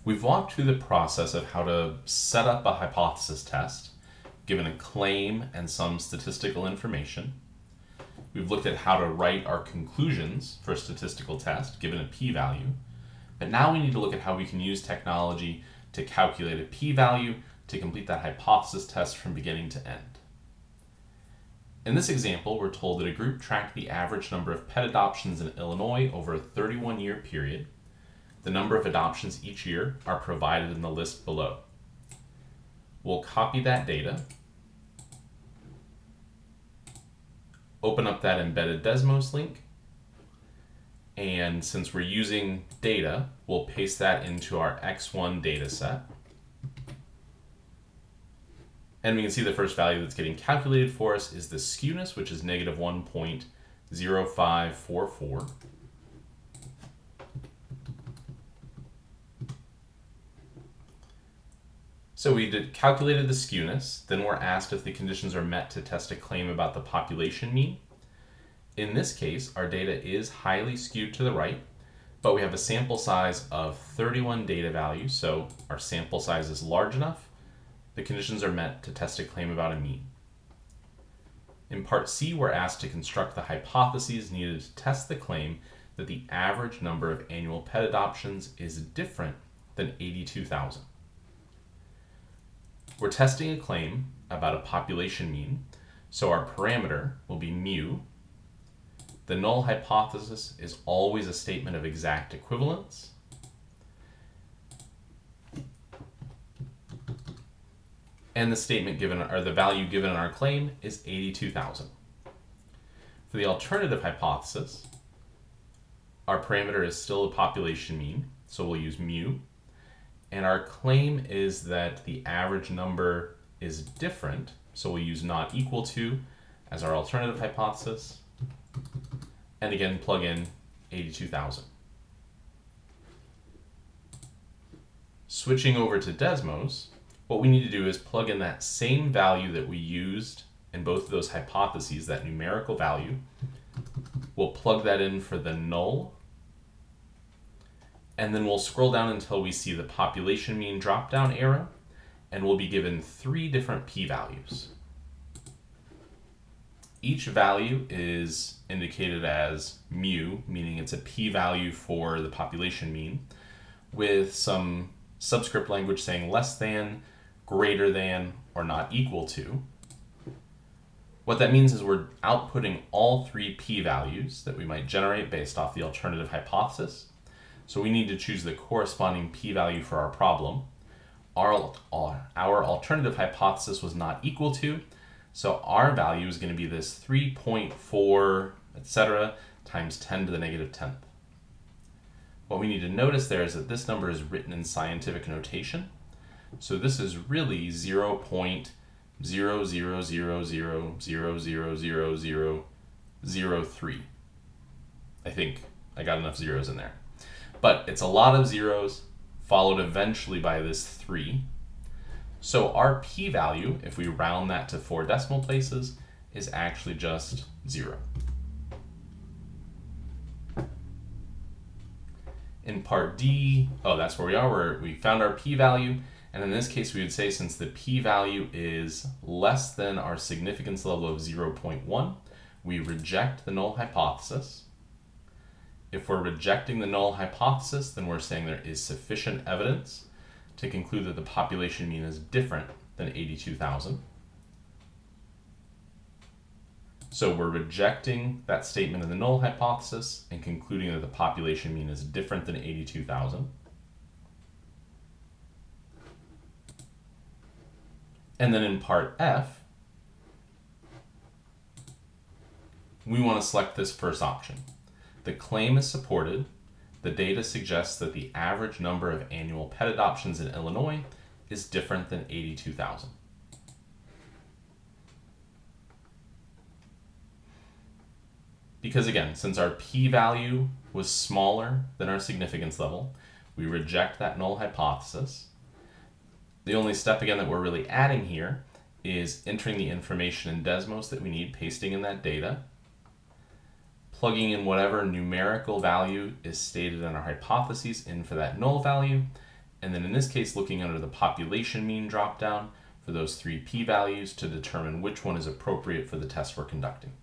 We've walked through the process of how to set up a hypothesis test, given a claim and some statistical information. We've looked at how to write our conclusions for a statistical test, given a p-value. But now we need to look at how we can use technology to calculate a p-value to complete that hypothesis test from beginning to end. In this example, we're told that a group tracked the average number of pet adoptions in Illinois over a 31-year period. The number of adoptions each year are provided in the list below. We'll copy that data, open up that embedded Desmos link, and since we're using data, we'll paste that into our X1 data set. And we can see the first value that's getting calculated for us is the skewness, which is negative 1.0544. So we calculated the skewness, then we're asked if the conditions are met to test a claim about the population mean. In this case, our data is highly skewed to the right, but we have a sample size of 31 data values, so our sample size is large enough. The conditions are met to test a claim about a mean. In part C, we're asked to construct the hypotheses needed to test the claim that the average number of annual pet adoptions is different than 82,000. We're testing a claim about a population mean, so our parameter will be mu. The null hypothesis is always a statement of exact equivalence. And the statement given, or the value given in our claim, is 82,000. For the alternative hypothesis, our parameter is still a population mean, so we'll use mu. And our claim is that the average number is different, so we'll use not equal to as our alternative hypothesis. And again, plug in 82,000. Switching over to Desmos, what we need to do is plug in that same value that we used in both of those hypotheses, that numerical value. We'll plug that in for the null, and then we'll scroll down until we see the population mean drop-down arrow, and we'll be given 3 different p-values. Each value is indicated as mu, meaning it's a p-value for the population mean, with some subscript language saying less than, greater than, or not equal to. What that means is we're outputting all 3 p-values that we might generate based off the alternative hypothesis. So we need to choose the corresponding p-value for our problem. Our alternative hypothesis was not equal to, so our value is going to be this 3.4, etc., times 10 to the negative 10th. What we need to notice there is that this number is written in scientific notation. So this is really 0.000000003. I think I got enough zeros in there. But it's a lot of zeros, followed eventually by this 3. So our p-value, if we round that to 4 decimal places, is actually just 0. In part D, that's where we are, where we found our p-value, and in this case we would say since the p-value is less than our significance level of 0.1, we reject the null hypothesis. If we're rejecting the null hypothesis, then we're saying there is sufficient evidence to conclude that the population mean is different than 82,000. So we're rejecting that statement of the null hypothesis and concluding that the population mean is different than 82,000. And then in part F, we want to select this first option. The claim is supported. The data suggests that the average number of annual pet adoptions in Illinois is different than 82,000. Because again, since our p-value was smaller than our significance level, we reject that null hypothesis. The only step again that we're really adding here is entering the information in Desmos that we need, pasting in that data, plugging in whatever numerical value is stated in our hypotheses in for that null value, and then in this case looking under the population mean dropdown for those three p-values to determine which one is appropriate for the test we're conducting.